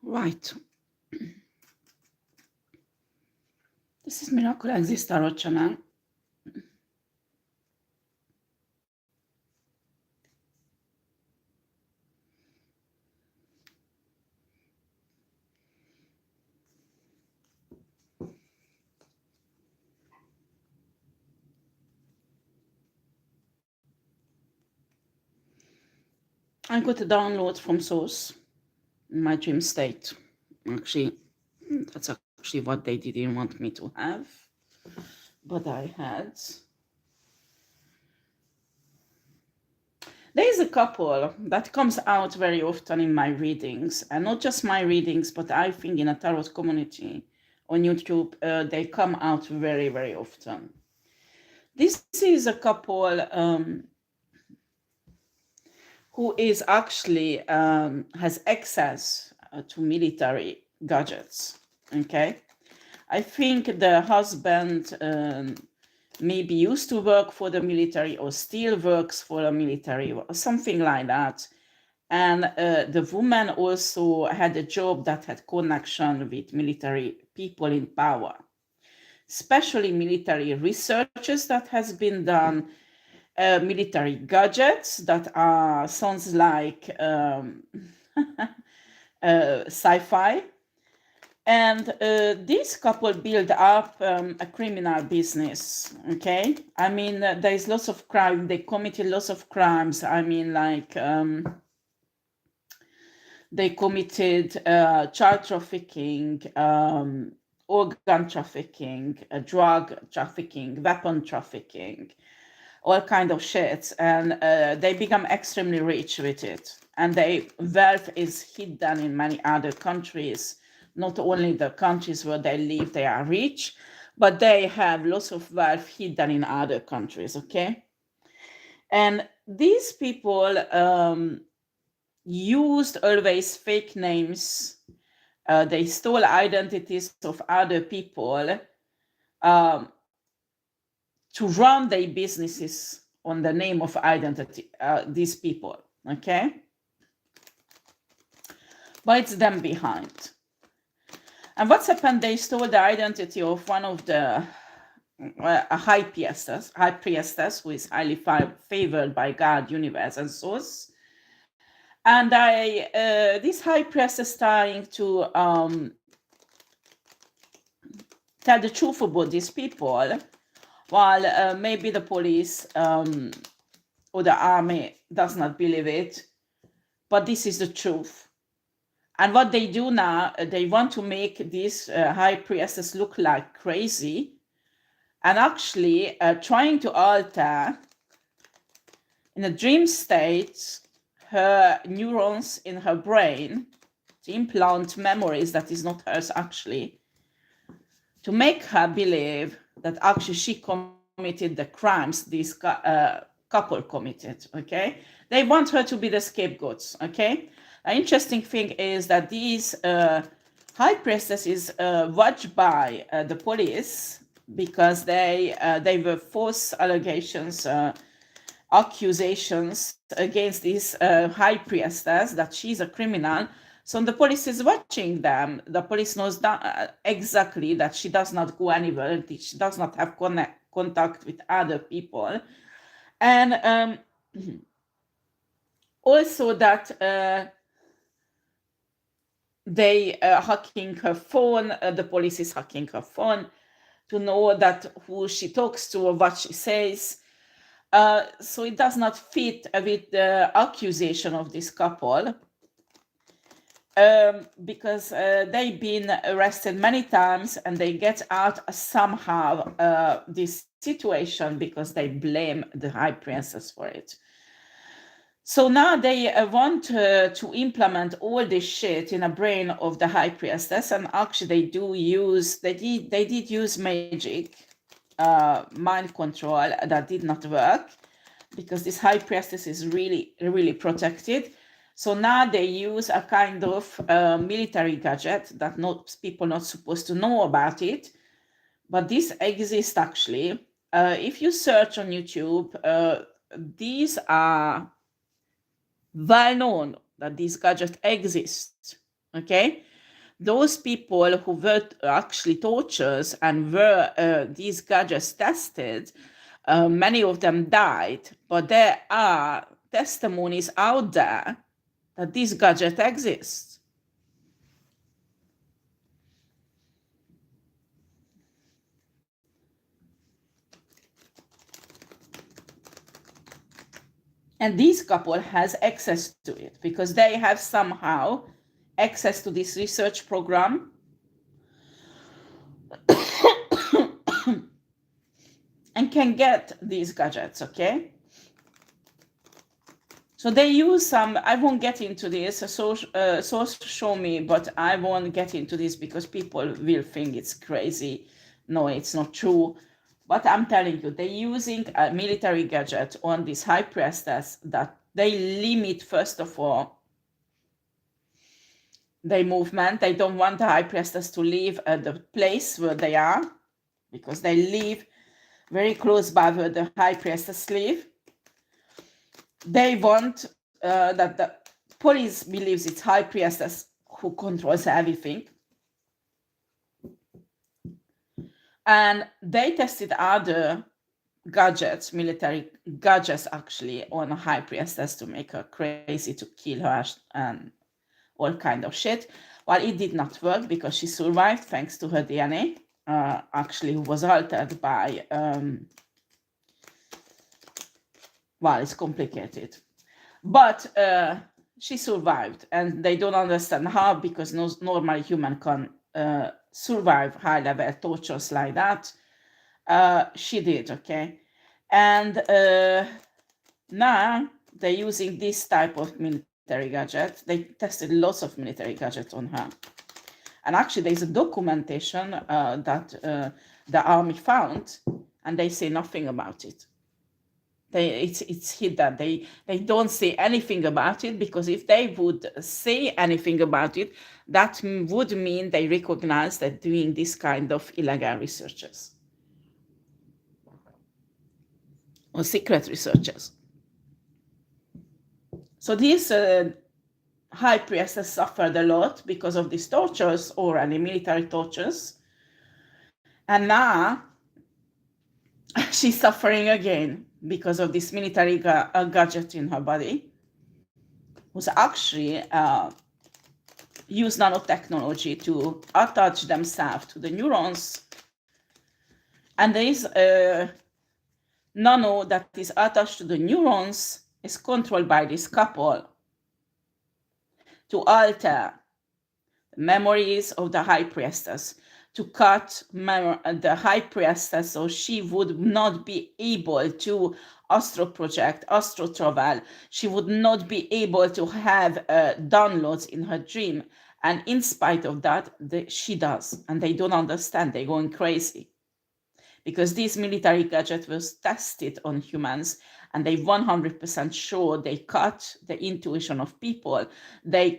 Right. This is Miracle Exist Tarot channel. I got a download from Source in my dream state. Actually, that's actually what they didn't want me to have, but I had. There is a couple that comes out very often in my readings, and not just my readings, but I think in a tarot community on YouTube, they come out very, very often. This is a couple who is actually has access to military gadgets. Okay, I think the husband maybe used to work for the military or still works for the military or something like that. And the woman also had a job that had connection with military people in power, especially military researches that has been done, military gadgets that are sounds like sci-fi. And this couple build up a criminal business. Okay, I mean there is lots of crime. They committed lots of crimes. I mean, like they committed child trafficking, organ trafficking, drug trafficking, weapon trafficking, all kind of shit, and they become extremely rich with it. And their wealth is hidden in many other countries. Not only the countries where they live, they are rich, but they have lots of wealth hidden in other countries. Okay, and these people used always fake names. They stole identities of other people to run their businesses on the name of identity, these people, okay? But it's them behind. And what's happened, they stole the identity of one of the a high priestess who is highly favored by God, universe, and source. And this high priestess trying to tell the truth about these people, while maybe the police or the army does not believe it, but this is the truth. And what they do now, they want to make this high priestess look like crazy, and actually trying to alter in a dream state her neurons in her brain to implant memories that is not hers actually, to make her believe that actually she committed the crimes this couple committed. Okay, they want her to be the scapegoats. Okay, an interesting thing is that these high priestess is watched by the police because they were false allegations, accusations against this high priestess that she's a criminal. So the police is watching them. The police knows that, exactly that she does not go anywhere. She does not have contact with other people. And also that they are hacking her phone. The police is hacking her phone to know that who she talks to or what she says. So it does not fit with the accusation of this couple, because they've been arrested many times and they get out somehow this situation because they blame the high priestess for it. So now they want to implement all this shit in a brain of the high priestess, and actually they did use magic, mind control that did not work because this high priestess is really, really protected. So now they use a kind of military gadget that people not supposed to know about it, but this exists actually. If you search on YouTube, these are well known that this gadget exists. Okay, those people who were actually torturers and were these gadgets tested, many of them died, but there are testimonies out there that this gadget exists. And this couple has access to it because they have somehow access to this research program. And can get these gadgets, okay? So they use some, I won't get into this, source show me, but I won't get into this because people will think it's crazy. No, it's not true. But I'm telling you, they're using a military gadget on this high priestess that they limit, first of all, their movement. They don't want the high priestess to leave the place where they are because they live very close by where the high priestess live. They want that the police believes it's high priestess who controls everything. And they tested other gadgets, military gadgets actually, on a high priestess to make her crazy, to kill her and all kind of shit. Well, it did not work because she survived thanks to her DNA, actually was altered by, well, it's complicated. But she survived, and they don't understand how, because no normal human can survive high-level tortures like that. She did, okay? And now they're using this type of military gadget. They tested lots of military gadgets on her. And actually, there's a documentation that the army found, and they say nothing about it. It's hidden. They don't say anything about it, because if they would say anything about it, that would mean they recognize that doing this kind of illegal researches or secret researches. So these high priestess suffered a lot because of these tortures, or any military tortures, and now she's suffering again because of this military gadget in her body, who's actually use nanotechnology to attach themselves to the neurons. And there is a nano that is attached to the neurons, is controlled by this couple to alter the memories of the high priestess, to cut the high priestess so she would not be able to astro project, astro travel. She would not be able to have downloads in her dream. And in spite of that, she does. And they don't understand. They're going crazy. Because this military gadget was tested on humans, and they 100% sure they cut the intuition of people. They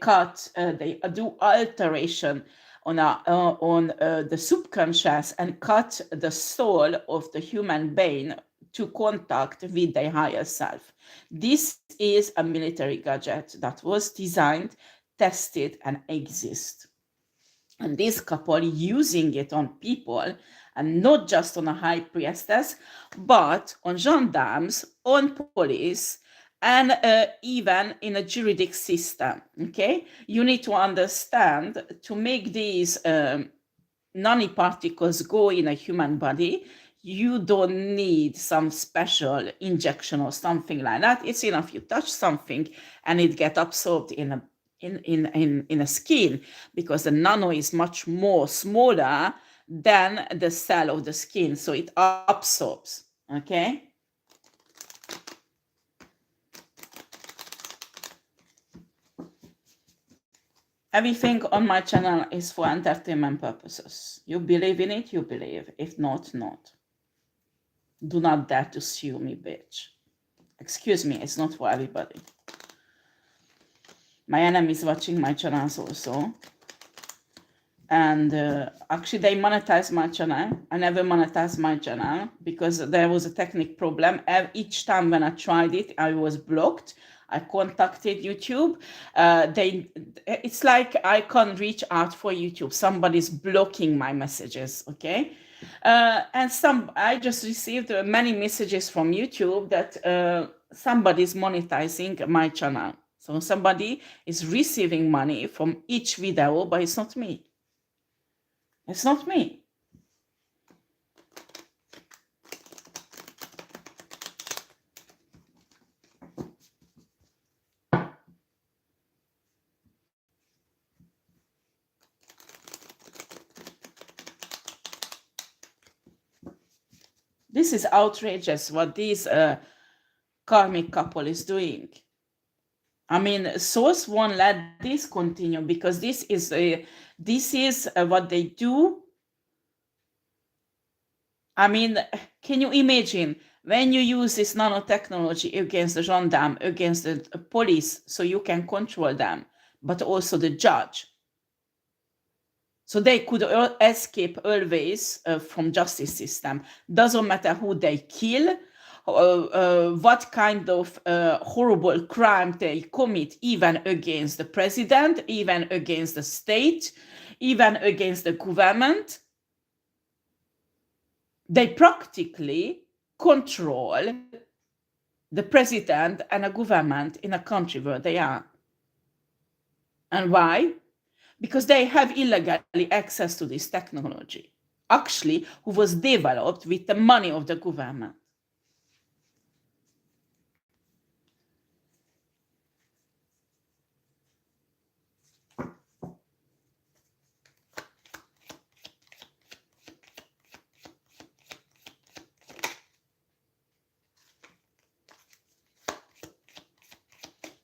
do alteration on the subconscious and cut the soul of the human being to contact with their higher self. This is a military gadget that was designed, tested, and exists. And this couple using it on people, and not just on a high priestess, but on gendarmes, on police, and even in a juridic system. Okay, you need to understand, to make these nanoparticles go in a human body, you don't need some special injection or something like that. It's enough you touch something and it gets absorbed in a skin, because the nano is much more smaller than the cell of the skin, so it absorbs. Okay. Everything on my channel is for entertainment purposes. You believe in it, you believe. If not, not. Do not dare to sue me, bitch. Excuse me, it's not for everybody. My enemies watching my channels also. And actually they monetize my channel. I never monetized my channel because there was a technical problem. Each time when I tried it, I was blocked. I contacted YouTube. It's like I can't reach out for YouTube. Somebody's blocking my messages, okay? And I just received many messages from YouTube that somebody's monetizing my channel. So somebody is receiving money from each video, but it's not me. It's not me. This is outrageous what this karmic couple is doing. I mean, Source won't let this continue because this is what they do. I mean, can you imagine when you use this nanotechnology against the gendarme, against the police, so you can control them, but also the judge? So they could escape always from justice system. Doesn't matter who they kill, what kind of horrible crime they commit, even against the president, even against the state, even against the government. They practically control the president and a government in a country where they are. And why? Because they have illegally access to this technology, actually, who was developed with the money of the government.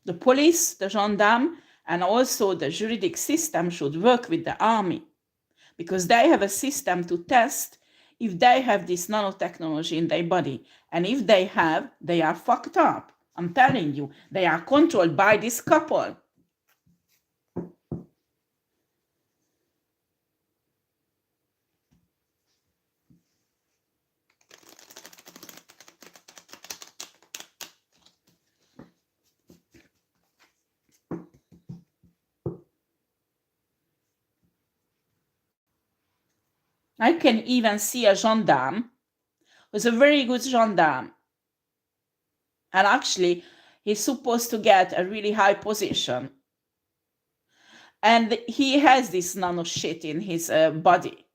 The police, the gendarme, and also the juridic system should work with the army because they have a system to test if they have this nanotechnology in their body. And if they have, they are fucked up. I'm telling you, they are controlled by this couple. I can even see a gendarme who's a very good gendarme. And actually, he's supposed to get a really high position. And he has this nano shit in his body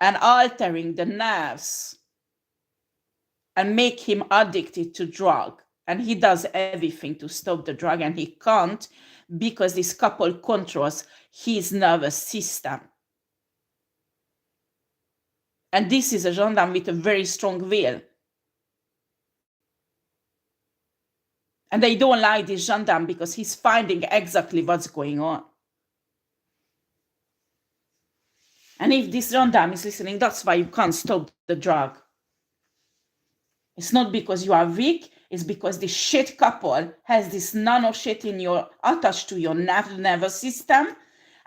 and altering the nerves and make him addicted to drug. And he does everything to stop the drug, and he can't because this couple controls his nervous system. And this is a gendarme with a very strong will. And they don't like this gendarme because he's finding exactly what's going on. And if this gendarme is listening, that's why you can't stop the drug. It's not because you are weak, it's because this shit couple has this nano shit attached to your nervous system,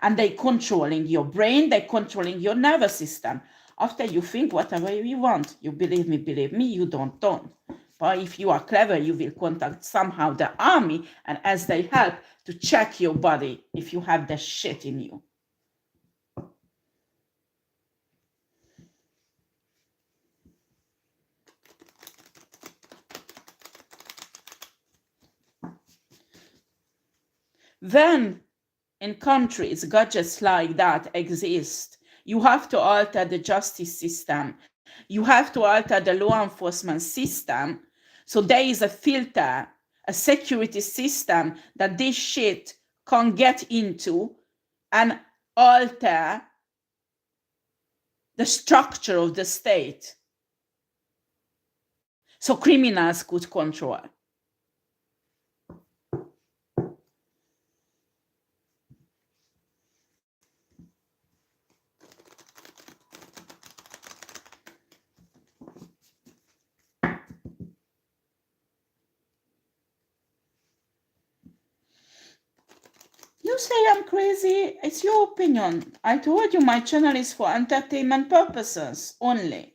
and they controlling your brain, they controlling your nervous system. After you think whatever you want, you believe me, you don't. But if you are clever, you will contact somehow the army and ask their help to check your body if you have the shit in you. When in countries gadgets like that exist, you have to alter the justice system. You have to alter the law enforcement system. So there is a filter, a security system that this shit can get into and alter the structure of the state. So criminals could control. You say I'm crazy, it's your opinion. I told you my channel is for entertainment purposes only.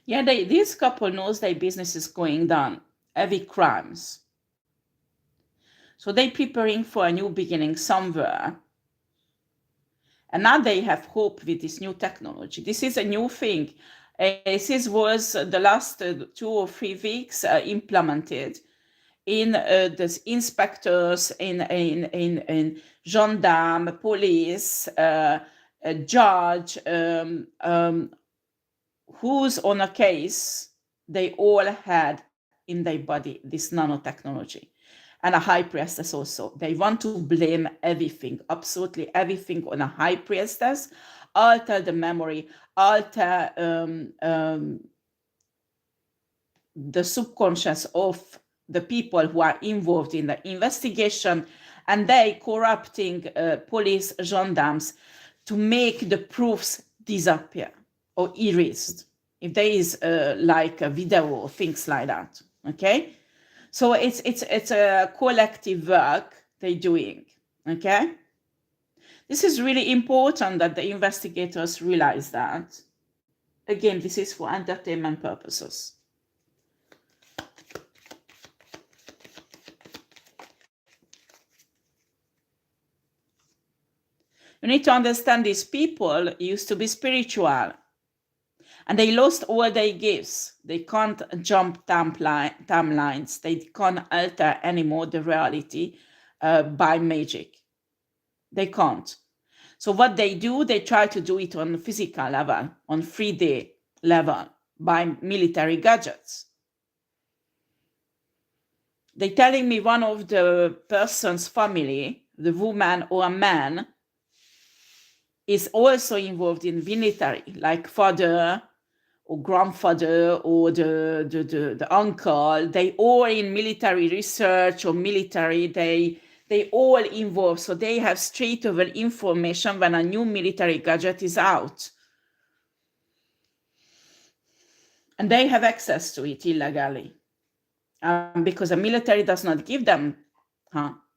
Yeah, this couple knows their business is going down, heavy crimes. So they preparing for a new beginning somewhere. And now they have hope with this new technology. This is a new thing. This was the last 2 or 3 weeks implemented in the inspectors, in gendarme, police, a judge, who's on a case, they all had in their body this nanotechnology. And a high priestess also. They want to blame everything, absolutely everything on a high priestess, alter the memory, alter the subconscious of the people who are involved in the investigation, and they corrupting police gendarmes to make the proofs disappear or erased if there is like a video or things like that. Okay, so it's a collective work they're doing. Okay, this is really important that the investigators realize that. Again, this is for entertainment purposes. You need to understand these people used to be spiritual and they lost all their gifts. They can't jump timelines. They can't alter anymore the reality by magic. They can't. So what they do, they try to do it on physical level, on 3D level, by military gadgets. They're telling me one of the person's family, the woman or a man, is also involved in military, like father or grandfather or the uncle. They all in military research or military. They all involved, so they have straight over information when a new military gadget is out, and they have access to it illegally, because the military does not give them.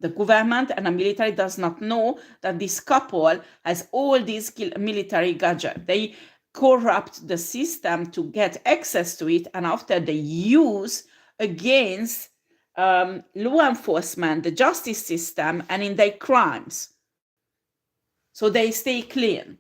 The government and the military does not know that this couple has all these military gadgets. They corrupt the system to get access to it, and after they use against law enforcement, the justice system, and in their crimes. So they stay clean.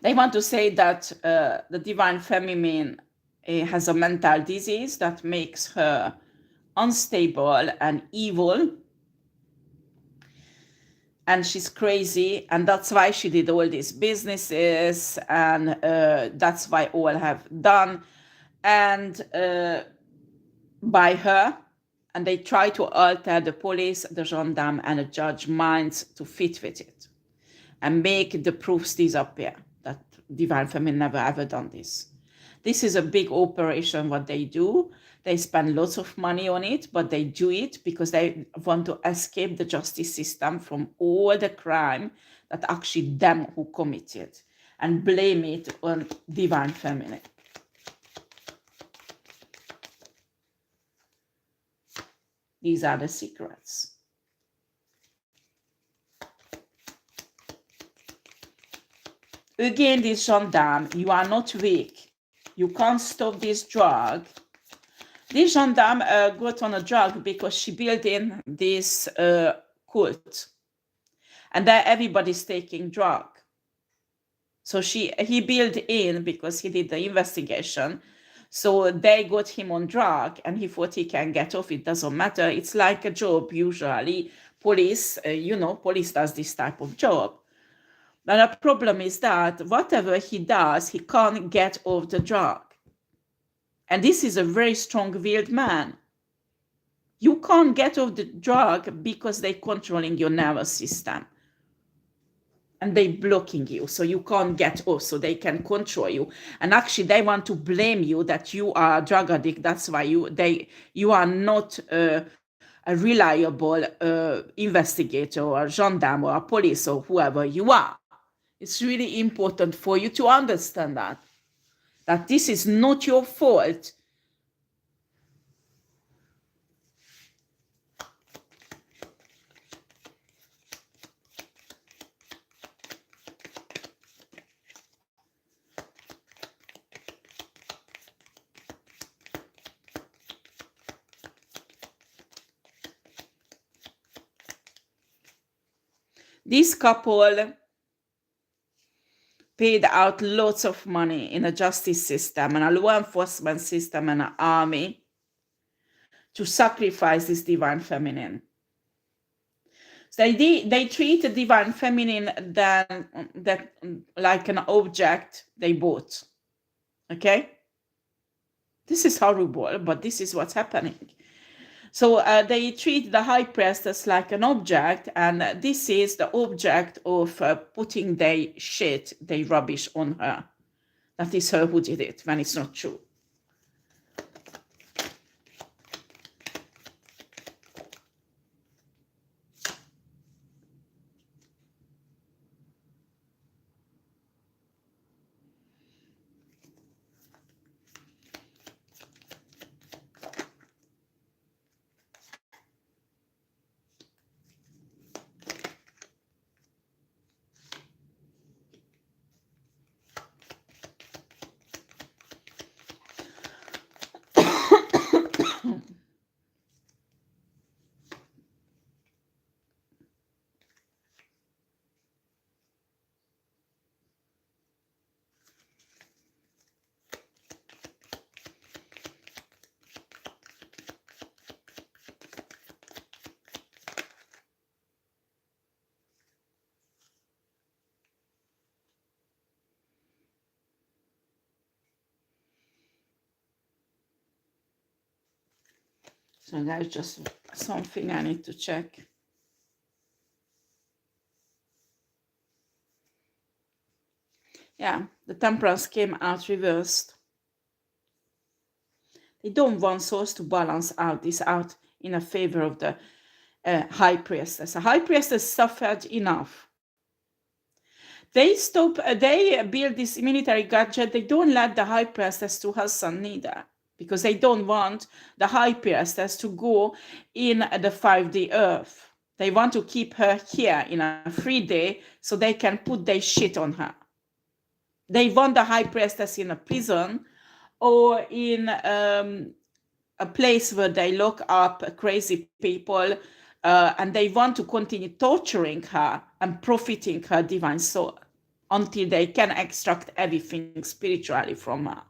They want to say that the divine feminine has a mental disease that makes her unstable and evil, and she's crazy, and that's why she did all these businesses, and that's why all have done, and by her, and they try to alter the police, the gendarme, and the judge minds to fit with it and make the proofs disappear that divine feminine never ever done this. This is a big operation what they do. They spend lots of money on it, but they do it because they want to escape the justice system from all the crime that actually them who committed, and blame it on divine feminine. These are the secrets. Again, this gendarme, you are not weak. You can't stop this drug. This gendarme got on a drug because she built in this cult. And there everybody's taking drug. So he built in because he did the investigation. So they got him on drug and he thought he can get off. It doesn't matter. It's like a job usually. Police, police does this type of job. But the problem is that whatever he does, he can't get off the drug. And this is a very strong-willed man. You can't get off the drug because they're controlling your nervous system. and they blocking you, so you can't get off, so they can control you. And actually they want to blame you that you are a drug addict. That's why you are not a reliable investigator or gendarme or a police or whoever you are. It's really important for you to understand that this is not your fault. This couple paid out lots of money in a justice system and a law enforcement system and an army to sacrifice this divine feminine. So they treat the divine feminine that like an object they bought. Okay? This is horrible, but this is what's happening. So they treat the high priestess like an object, and this is the object of putting their shit, their rubbish on her. That is her who did it, when it's not true. So that's just something I need to check. Yeah, the temperance came out reversed. They don't want souls to balance out this out in a favor of the high priestess. The high priestess suffered enough. They build this military gadget. They don't let the high priestess to her son neither, because they don't want the high priestess to go in the 5D earth. They want to keep her here in a 3D so they can put their shit on her. They want the high priestess in a prison or in a place where they lock up crazy people, and they want to continue torturing her and profiting her divine soul until they can extract everything spiritually from her.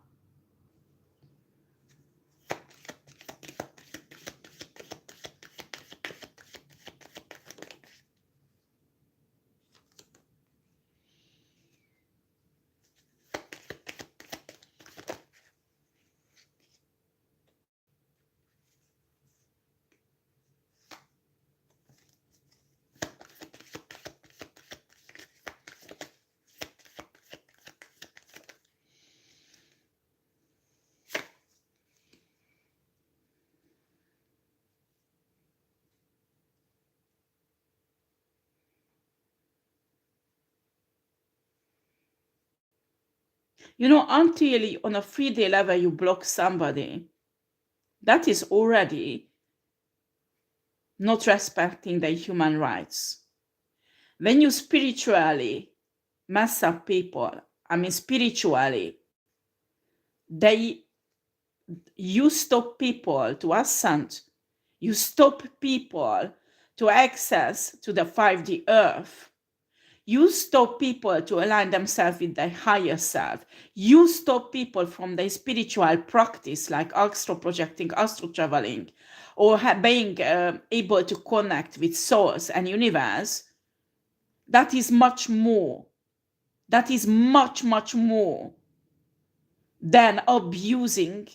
You know, until on a 3D level you block somebody, that is already not respecting their human rights. When you spiritually mess up people, I mean spiritually, you stop people to ascend, you stop people to access to the 5D earth. You stop people to align themselves with their higher self. You stop people from their spiritual practice, like astral projecting, astral traveling, or being able to connect with source and universe. That is much more. That is much, much more than abusing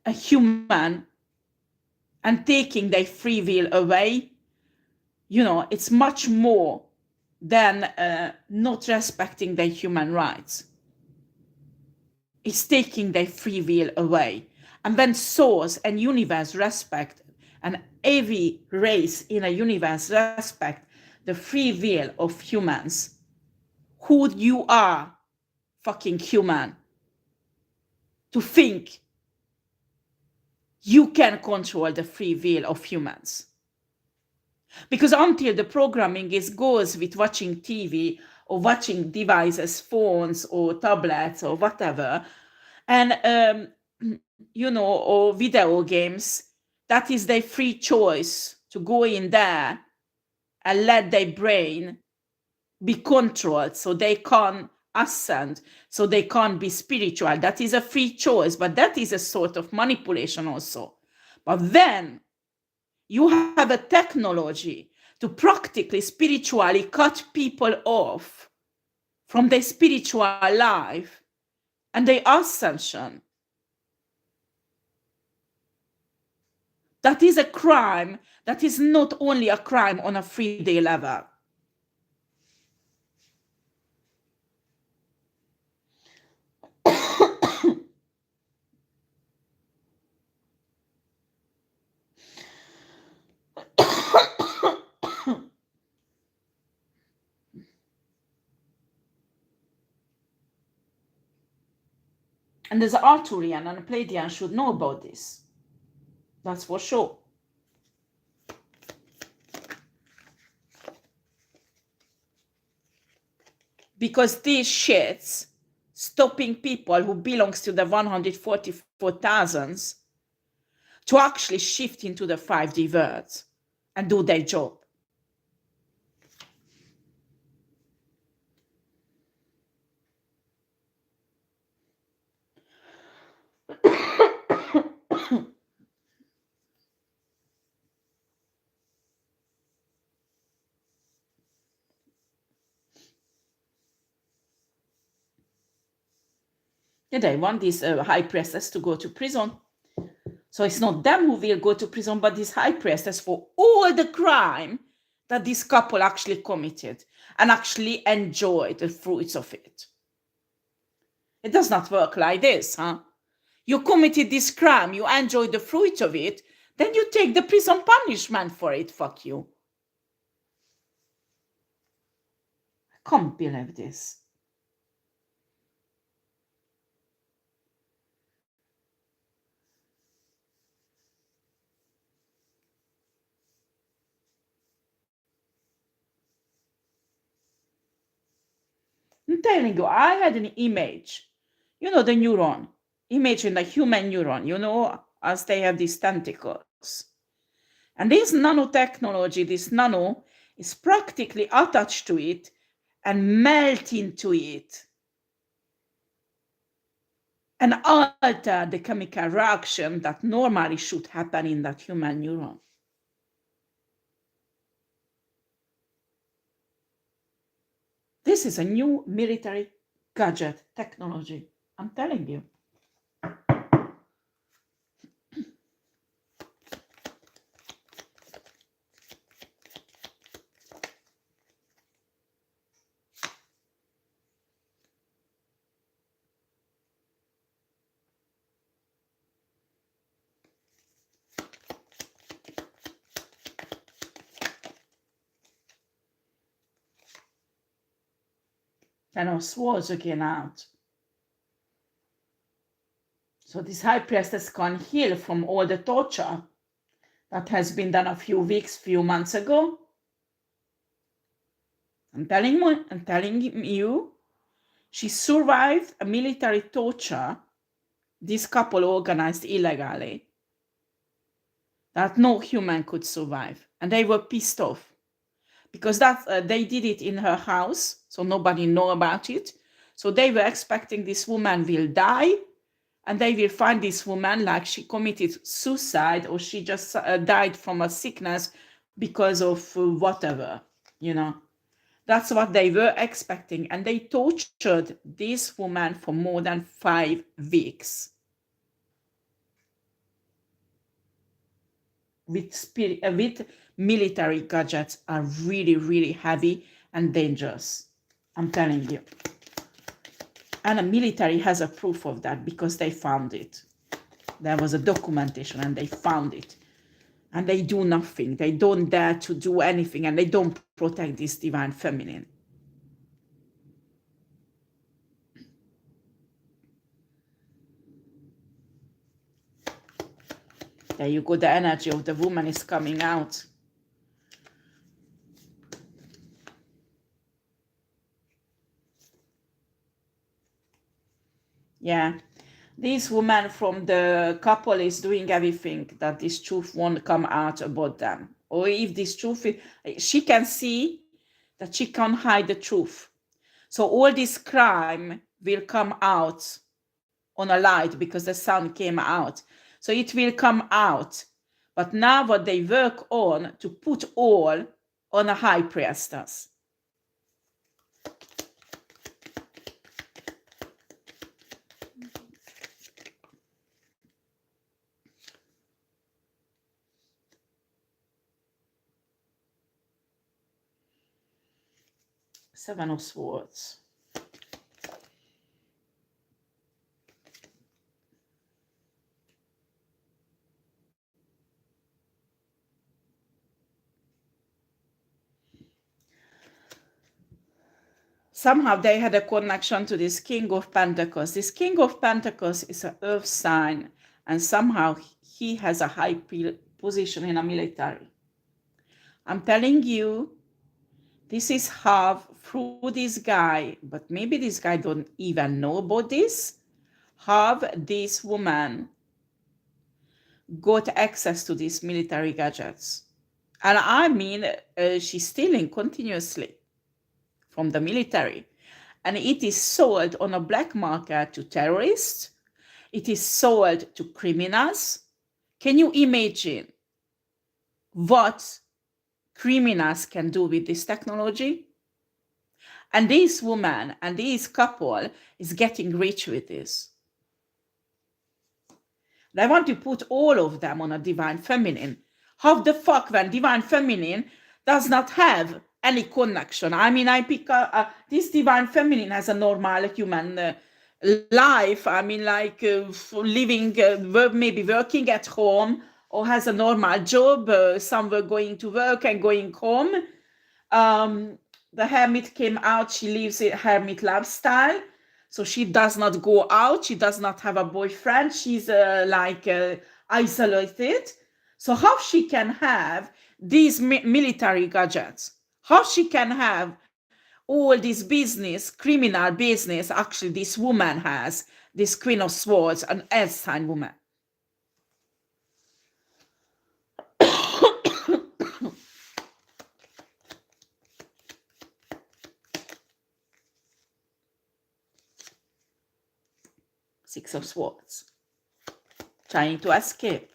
a human and taking their free will away. You know, it's much more than not respecting their human rights. It's taking their free will away. And when source and universe respect, and every race in a universe respect the free will of humans, who you are, fucking human, to think you can control the free will of humans. Because until the programming goes with watching TV or watching devices, phones or tablets or whatever, and or video games, that is their free choice to go in there and let their brain be controlled so they can't ascend, so they can't be spiritual. That is a free choice, but that is a sort of manipulation also. But then you have a technology to practically spiritually cut people off from their spiritual life and their ascension. That is a crime. That is not only a crime on a 3-day level. And the Arthurian and Pleiadian should know about this. That's for sure. Because these shits stopping people who belongs to the 144,000s to actually shift into the 5D worlds and do their job. They want this high priestess to go to prison. So it's not them who will go to prison, but this high priestess for all the crime that this couple actually committed and actually enjoyed the fruits of it. It does not work like this, huh? You committed this crime, you enjoyed the fruit of it, then you take the prison punishment for it, fuck you. I can't believe this. I'm telling you, I had an image. The neuron. Image in the human neuron, as they have these tentacles. And this nanotechnology, this nano, is practically attached to it and melt into it and alter the chemical reaction that normally should happen in that human neuron. This is a new military gadget technology. I'm telling you. And our swords again out. So this high priestess can heal from all the torture that has been done a few months ago. I'm telling you, she survived a military torture this couple organized illegally that no human could survive. And they were pissed off because they did it in her house, so nobody know about it. So they were expecting this woman will die and they will find this woman like she committed suicide or she just died from a sickness because of whatever, That's what they were expecting. And they tortured this woman for more than 5 weeks. With military gadgets are really, really heavy and dangerous. I'm telling you. And the military has a proof of that because they found it. There was a documentation and they found it. And they do nothing. They don't dare to do anything, and they don't protect this divine feminine. There you go. The energy of the woman is coming out. Yeah. This woman from the couple is doing everything that this truth won't come out about them. Or if this truth, she can see that she can't hide the truth. So all this crime will come out on a light because the sun came out. So it will come out. But now what they work on to put all on a high priestess. Seven of Swords. Somehow they had a connection to this King of Pentacles. This King of Pentacles is an earth sign, and somehow he has a high position in a military. I'm telling you, this is how through this guy, but maybe this guy don't even know about this, how this woman got access to these military gadgets. And I mean, she's stealing continuously from the military. And it is sold on a black market to terrorists. It is sold to criminals. Can you imagine what criminals can do with this technology? And this woman and this couple is getting rich with this. They want to put all of them on a divine feminine. How the fuck when divine feminine does not have any connection? I mean, I pick this divine feminine has a normal human life. I mean, like living, maybe working at home, or has a normal job, somewhere going to work and going home. The hermit came out. She lives a hermit lifestyle. So she does not go out. She does not have a boyfriend. She's isolated. So how she can have these military gadgets? How she can have all this business, criminal business, actually this woman has, this Queen of Swords, an earth sign woman. Six of Swords. Trying to escape.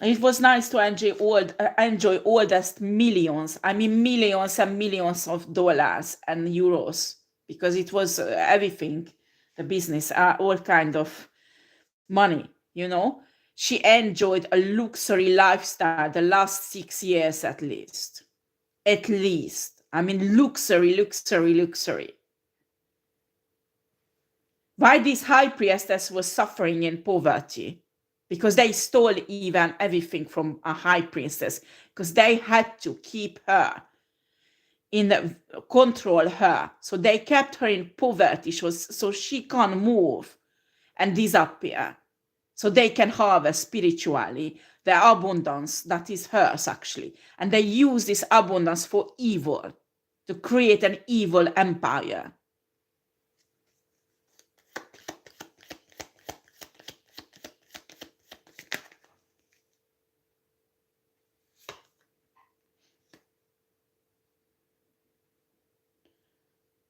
It was nice to enjoy all these millions, I mean millions and millions of dollars and euros, because it was everything, the business, all kind of money, you know. She enjoyed a luxury lifestyle the last 6 years at least. At least. I mean luxury, luxury, luxury. Why this high priestess was suffering in poverty? Because they stole even everything from a high priestess, because they had to keep her control her. So they kept her in poverty so she can't move and disappear. So they can harvest spiritually the abundance that is hers actually. And they use this abundance for evil, to create an evil empire.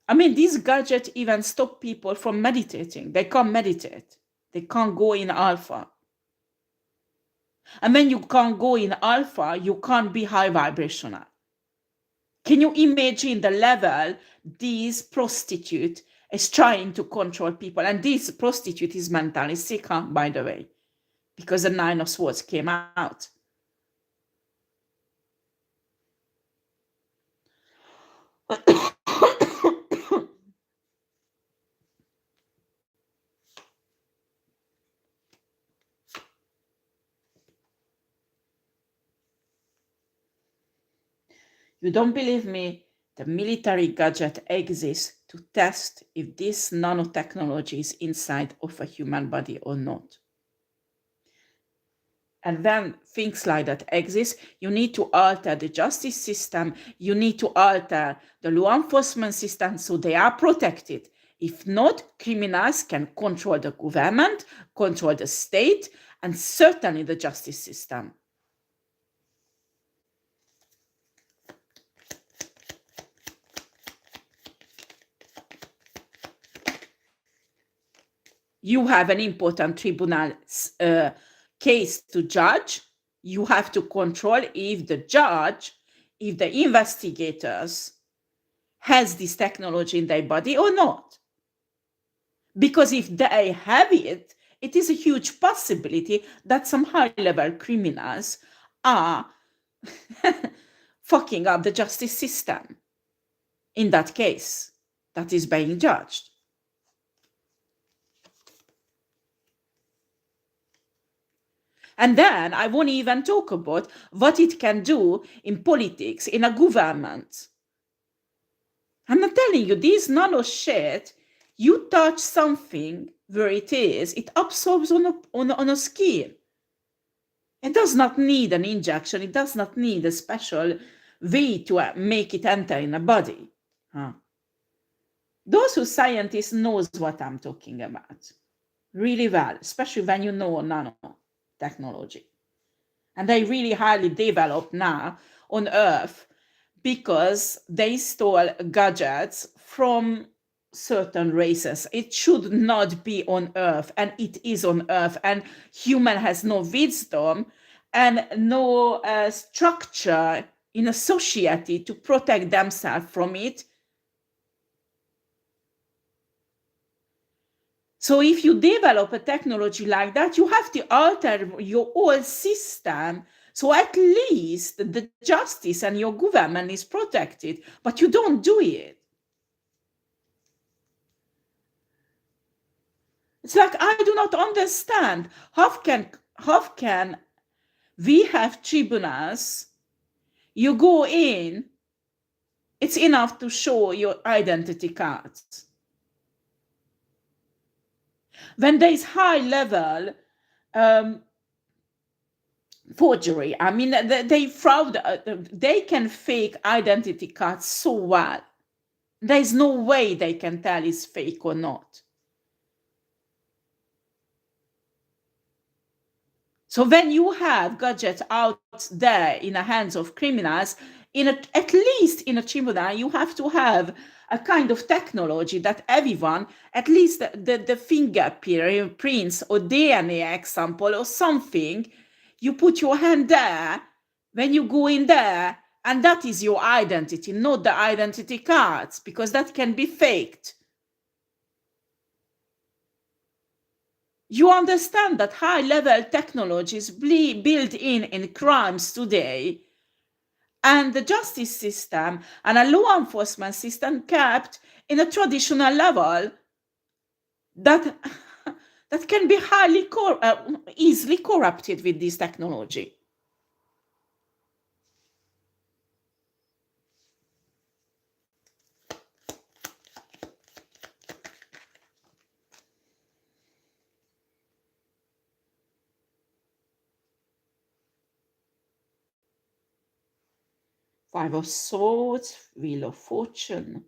I mean, these gadgets even stop people from meditating. They can't meditate. They can't go in alpha. And when you can't go in alpha, you can't be high vibrational. Can you imagine the level this prostitute is trying to control people? And this prostitute is mentally sick, by the way, because the Nine of Swords came out. You don't believe me? The military gadget exists to test if this nanotechnology is inside of a human body or not. And when things like that exist, you need to alter the justice system, you need to alter the law enforcement system so they are protected. If not, criminals can control the government, control the state, and certainly the justice system. You have an important tribunal case to judge. You have to control if the judge, if the investigators has this technology in their body or not. Because if they have it, it is a huge possibility that some high-level criminals are fucking up the justice system in that case that is being judged. And then I won't even talk about what it can do in politics, in a government. I'm not telling you, this nano shit, you touch something where it is, it absorbs on a skin. It does not need an injection. It does not need a special way to make it enter in a body. Those who scientists knows what I'm talking about really well, especially when you know nanotechnology. And they really highly developed now on Earth because they stole gadgets from certain races. It should not be on Earth, and it is on Earth, and human has no wisdom and no structure in a society to protect themselves from it. So if you develop a technology like that, you have to alter your whole system. So at least the justice and your government is protected, but you don't do it. It's like, I do not understand. How can we have tribunals? You go in, it's enough to show your identity cards. When there is high level forgery, I mean, they fraud, they can fake identity cards so well. There is no way they can tell it's fake or not. So when you have gadgets out there in the hands of criminals, at least in a tribunal, you have to have a kind of technology that everyone, at least the fingerprints or DNA example or something, you put your hand there when you go in there, and that is your identity, not the identity cards, because that can be faked. You understand that high-level technologies built in crimes today, and the justice system and a law enforcement system kept in a traditional level that that can be highly easily corrupted with this technology. Five of Swords, Wheel of Fortune,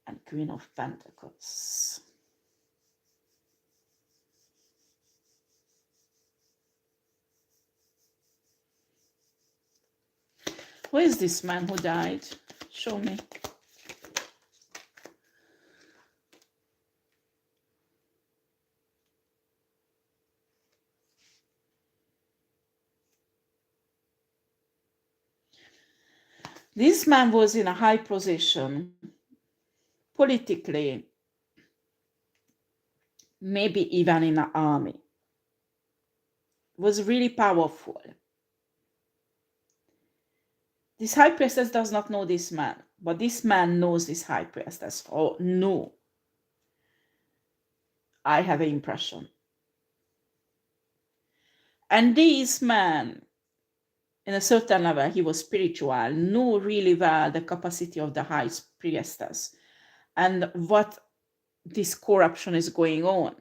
and Queen of Pentacles. Who is this man who died? Show me. This man was in a high position, politically, maybe even in an army. Was really powerful. This high priestess does not know this man, but this man knows this high priestess. Oh no, I have an impression. And this man, in a certain level, he was spiritual, knew really well the capacity of the high priestess and what this corruption is going on.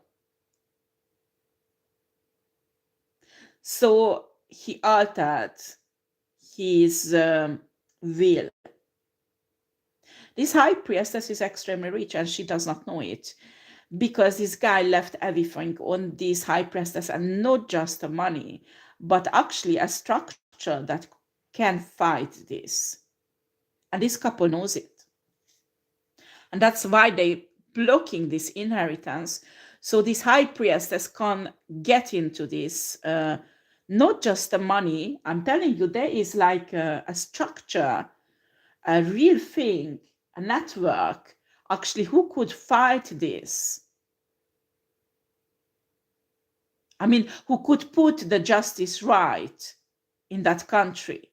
So he altered his will. This high priestess is extremely rich and she does not know it, because this guy left everything on this high priestess, and not just the money, but actually a structure that can fight this. And this couple knows it. And that's why they blocking this inheritance. So this high priestess can get into this, not just the money. I'm telling you, there is like a structure, a real thing, a network, actually, who could fight this. I mean, who could put the justice right in that country.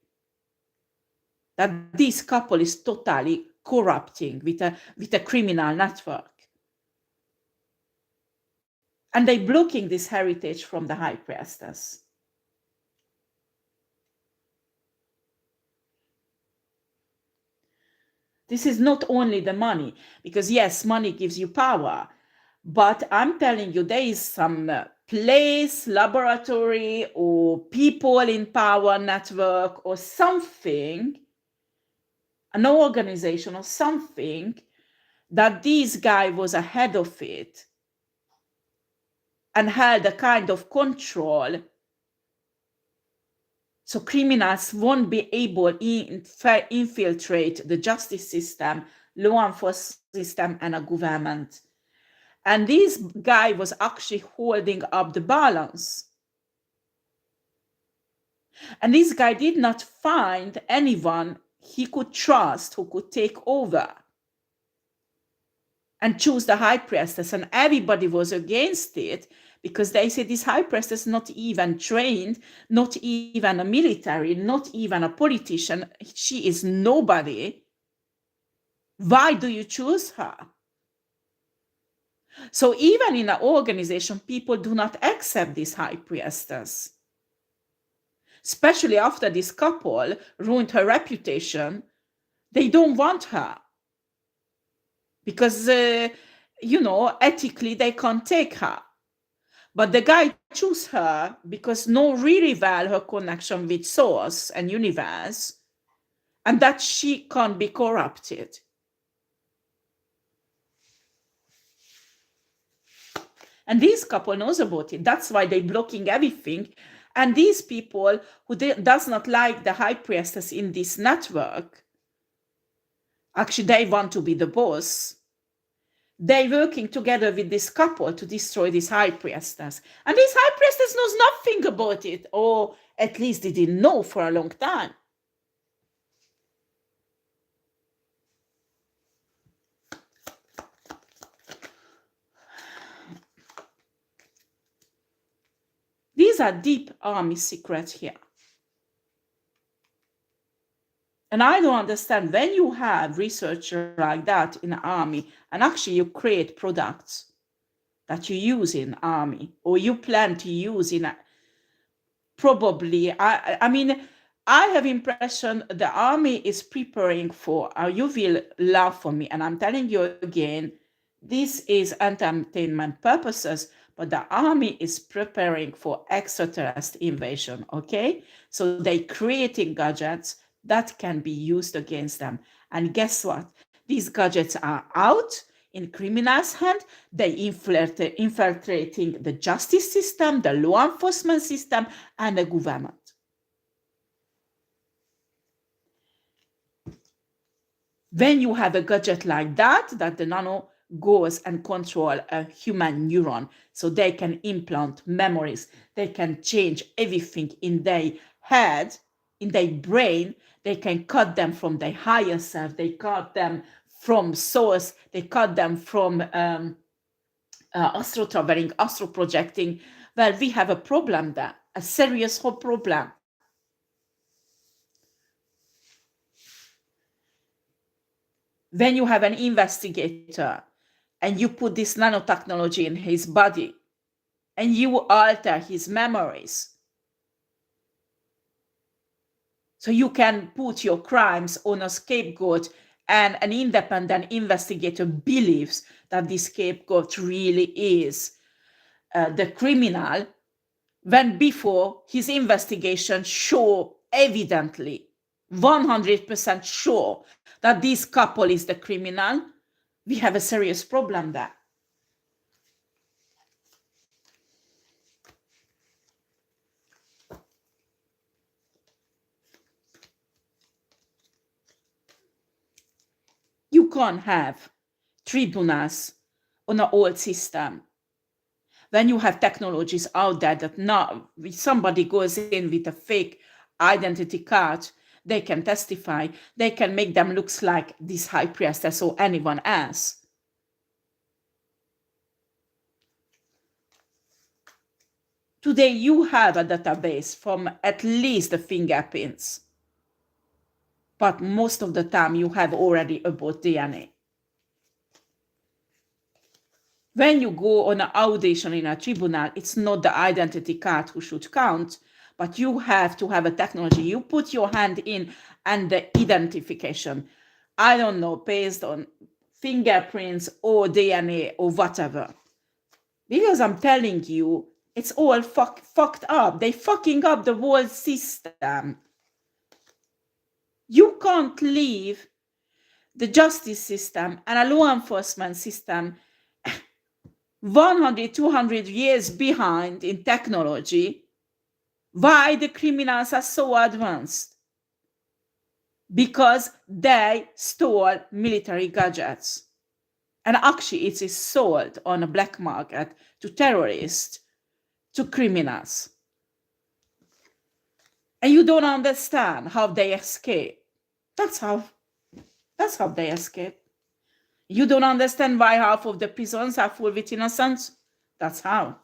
That this couple is totally corrupting with a criminal network. And they blocking this heritage from the high priestess. This is not only the money, because yes, money gives you power, but I'm telling you, there is some place, laboratory, or people in power network, or something, an organization or something, that this guy was ahead of it and held a kind of control. So criminals won't be able to infiltrate the justice system, law enforcement system, and a government. And this guy was actually holding up the balance. And this guy did not find anyone he could trust who could take over and choose the high priestess. And everybody was against it, because they said this high priestess is not even trained, not even a military, not even a politician. She is nobody. Why do you choose her? So even in an organization, people do not accept this high priestess. Especially after this couple ruined her reputation, they don't want her. Because, ethically they can't take her. But the guy chose her because know really well her connection with source and universe, and that she can't be corrupted. And this couple knows about it. That's why they're blocking everything. And these people who does not like the high priestess in this network, actually they want to be the boss. They're working together with this couple to destroy this high priestess. And this high priestess knows nothing about it, or at least they didn't know for a long time. These are deep army secrets here. And I don't understand, when you have researcher like that in the army, and actually you create products that you use in army, or you plan to use in probably, I mean, I have impression the army is preparing for, you will laugh for me, and I'm telling you again, this is entertainment purposes, but the army is preparing for extraterrestrial invasion, okay? So they creating gadgets that can be used against them. And guess what? These gadgets are out in criminals' hand. They infiltrating the justice system, the law enforcement system, and the government. When you have a gadget like that the nano goes and control a human neuron, so they can implant memories, they can change everything in their head, in their brain, they can cut them from their higher self, they cut them from source, they cut them from astro traveling, astro projecting. Well, we have a problem there, a serious problem. When you have an investigator and you put this nanotechnology in his body and you alter his memories, so you can put your crimes on a scapegoat, and an independent investigator believes that the scapegoat really is the criminal, when before his investigation show evidently 100% sure that this couple is the criminal, we have a serious problem there. You can't have tribunals on an old system when you have technologies out there that now somebody goes in with a fake identity card, they can testify, they can make them look like this high priestess or anyone else. Today you have a database from at least the fingerprints, but most of the time you have already about DNA. When you go on an audition in a tribunal, it's not the identity card who should count, but you have to have a technology. You put your hand in and the identification, I don't know, based on fingerprints or DNA or whatever. Because I'm telling you, it's all fucked up. They fucking up the whole system. You can't leave the justice system and a law enforcement system 100, 200 years behind in technology. Why the criminals are so advanced? Because they stole military gadgets. And actually it is sold on a black market to terrorists, to criminals. And you don't understand how they escape. That's how they escape. You don't understand why half of the prisons are full with innocents? That's how.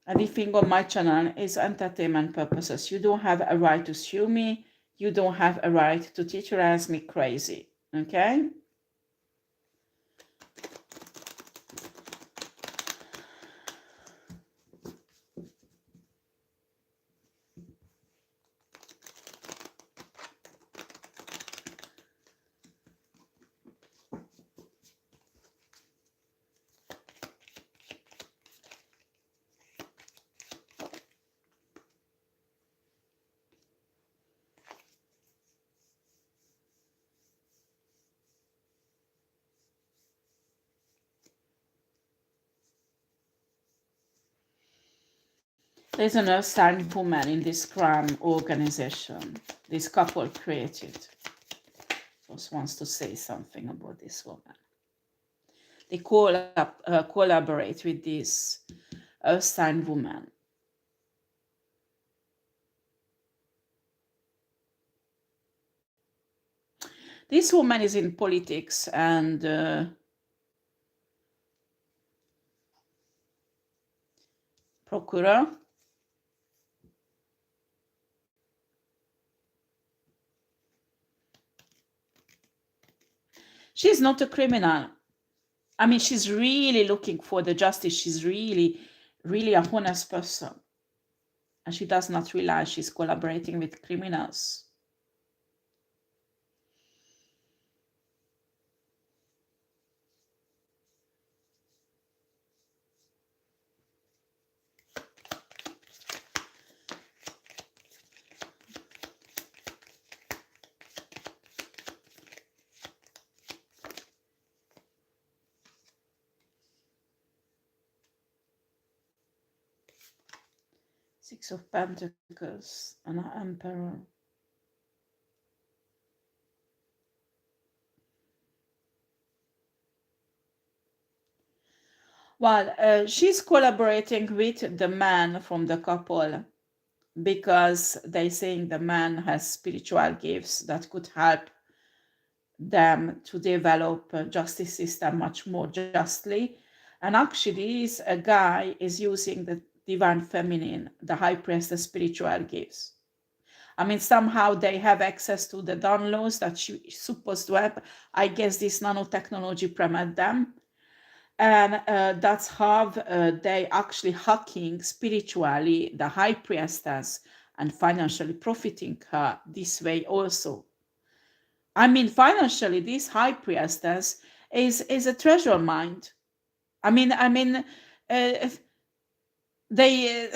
Everything on my channel is entertainment purposes. You don't have a right to sue me. You don't have a right to terrorize me crazy. Okay? There's an Earth-sign woman in this crime organization. This couple created. Just wants to say something about this woman. They collaborate with this Earth-sign woman. This woman is in politics and procureur. She's not a criminal. I mean, she's really looking for the justice. She's really, really a honest person. And she does not realize she's collaborating with criminals. Six of Pentacles and an Emperor. Well, she's collaborating with the man from the couple. because they saying the man has spiritual gifts that could help them to develop a justice system much more justly. And actually, a guy is using the divine feminine, the high priestess spiritual gifts. I mean, somehow they have access to the downloads that she's supposed to have. I guess this nanotechnology permit them. And that's how they actually hacking spiritually the high priestess and financially profiting her this way also. I mean, financially, this high priestess is a treasure mind. I mean, they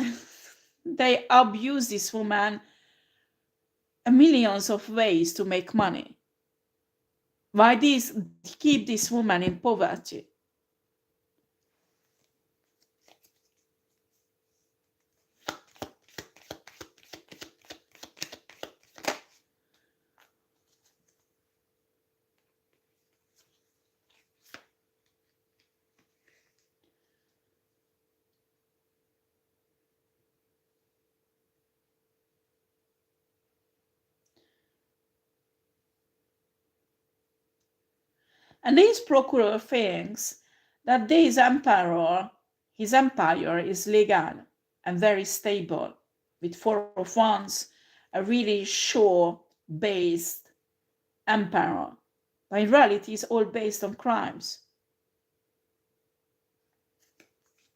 they abuse this woman millions of ways to make money. Why this keep this woman in poverty? And this procureur thinks that his empire is legal and very stable, with four of wands, a really sure-based empire. But in reality, it's all based on crimes.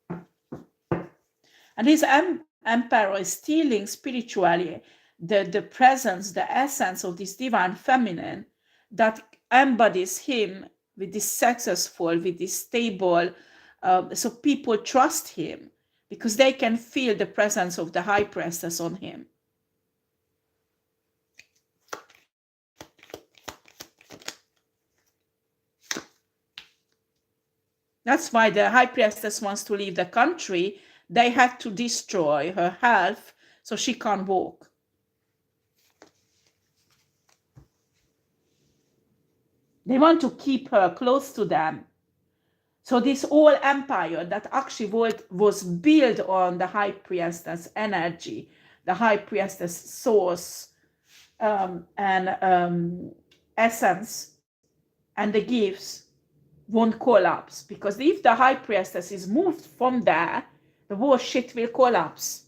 And this emperor is stealing spiritually the presence, the essence of this divine feminine that embodies him with this successful, with this stable, so people trust him because they can feel the presence of the high priestess on him. That's why the high priestess wants to leave the country. They have to destroy her health so she can't walk. They want to keep her close to them. So this whole empire that actually was built on the high priestess energy, the high priestess source and essence and the gifts won't collapse, because if the high priestess is moved from there, the whole shit will collapse.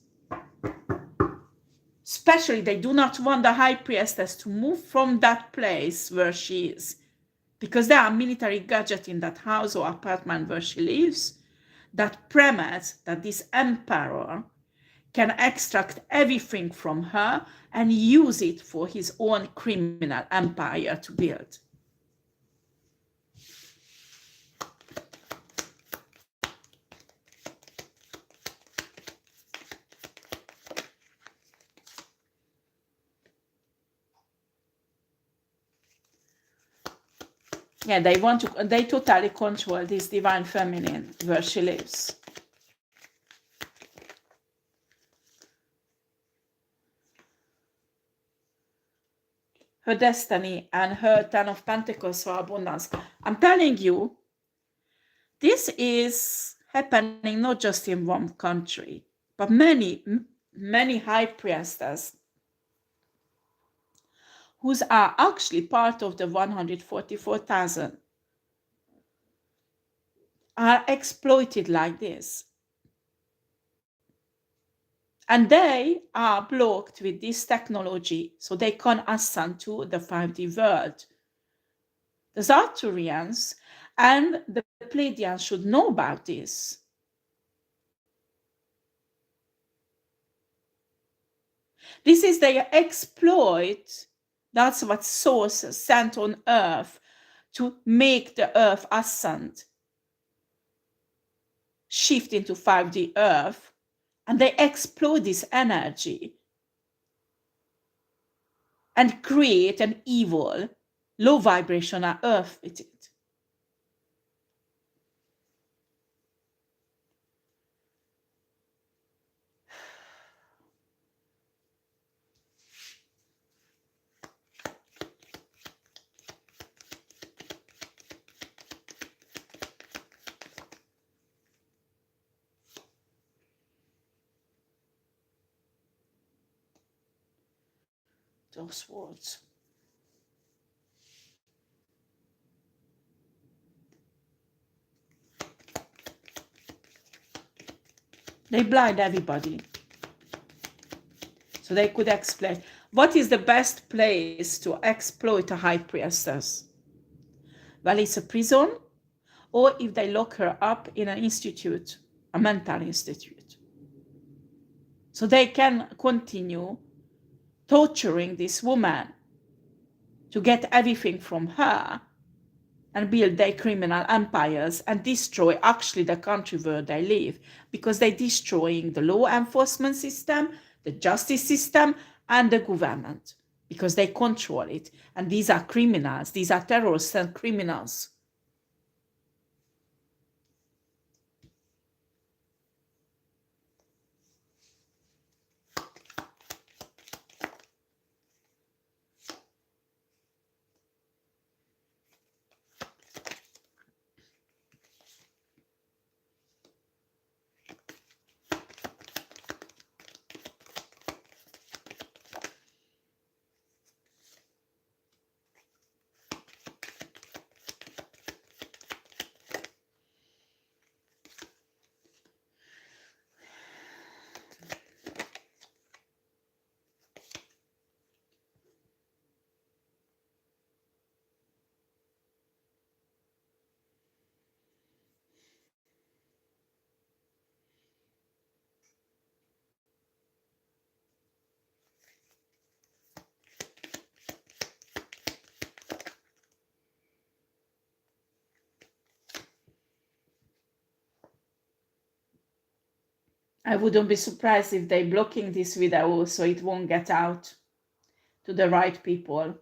Especially they do not want the high priestess to move from that place where she is, because there are military gadgets in that house or apartment where she lives that permits that this emperor can extract everything from her and use it for his own criminal empire to build. Yeah, they totally control this divine feminine where she lives. Her destiny and her 10 of Pentacles for abundance. I'm telling you, this is happening not just in one country, but many high priestesses who are actually part of the 144,000 are exploited like this. And they are blocked with this technology, so they can't ascend to the 5D world. The Arcturians and the Pleiadians should know about this. This is their exploit. That's what Source sent on Earth to make the Earth ascend, shift into 5D Earth, and they exploit this energy and create an evil, low vibrational Earth with it. those words. They blind everybody. So they could explain what is the best place to exploit a high priestess. Well, it's a prison, or if they lock her up in an institute, a mental institute. So they can continue torturing this woman to get everything from her and build their criminal empires and destroy actually the country where they live, because they're destroying the law enforcement system, the justice system, and the government, because they control it. And these are criminals, these are terrorists and criminals. I wouldn't be surprised if they're blocking this video so it won't get out to the right people.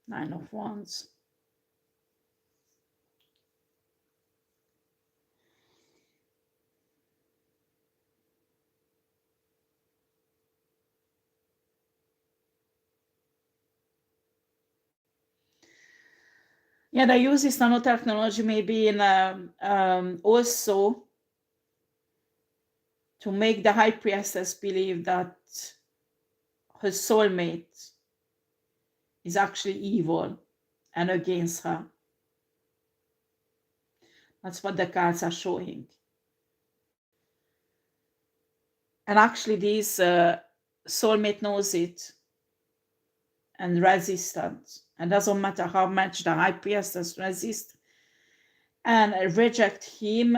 Nine of Wands. Yeah, they use this nanotechnology maybe in also to make the high priestess believe that her soulmate is actually evil and against her. That's what the cards are showing. And actually this soulmate knows it and resistant. And doesn't matter how much the high priestess resists and reject him,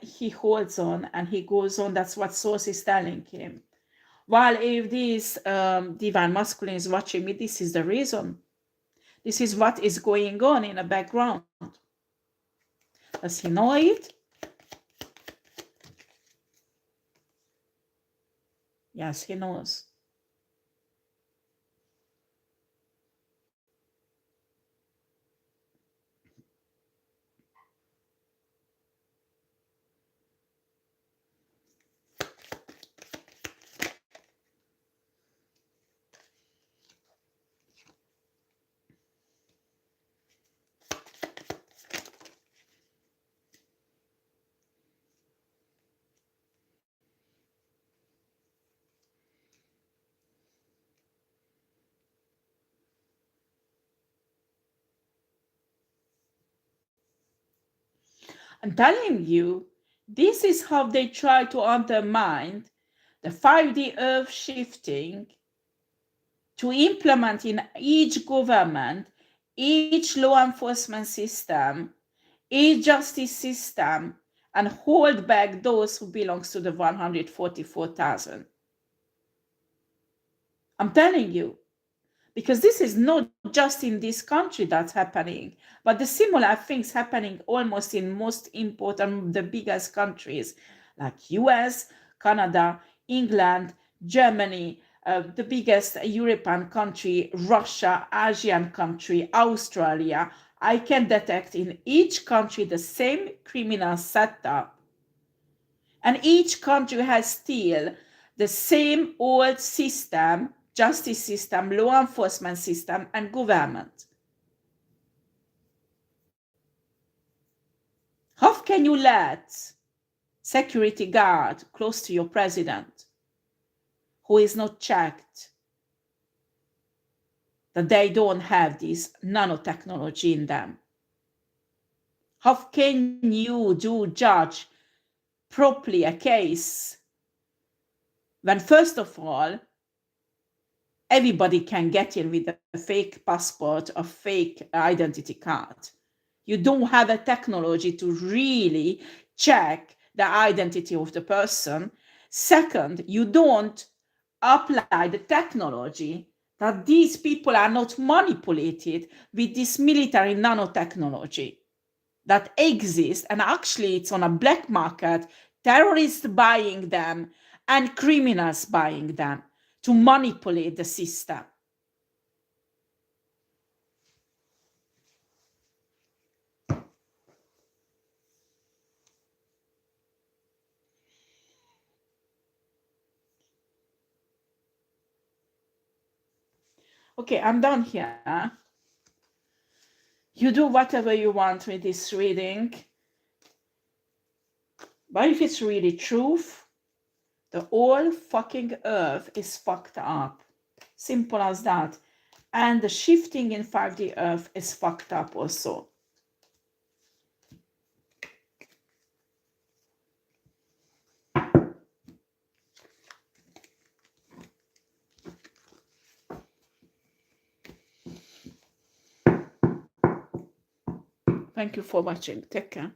he holds on and he goes on. That's what source is telling him. While if this divine masculine is watching me, this is the reason. This is what is going on in the background. Does he know it? Yes, he knows. I'm telling you, this is how they try to undermine the 5D earth shifting to implement in each government, each law enforcement system, each justice system, and hold back those who belongs to the 144,000. I'm telling you, because this is not just in this country that's happening, but the similar things happening almost in most important, the biggest countries like US, Canada, England, Germany, the biggest European country, Russia, Asian country, Australia. I can detect in each country the same criminal setup. And each country has still the same old system, justice system, law enforcement system, and government. How can you let security guard close to your president who is not checked that they don't have this nanotechnology in them? How can you judge properly a case when, first of all, everybody can get in with a fake passport or fake identity card? You don't have a technology to really check the identity of the person. Second, you don't apply the technology that these people are not manipulated with this military nanotechnology that exists, and actually it's on a black market, terrorists buying them and criminals buying them to manipulate the system. Okay, I'm done here. You do whatever you want with this reading. But if it's really truth, the whole fucking earth is fucked up. Simple as that. And the shifting in 5D earth is fucked up also. Thank you for watching. Take care.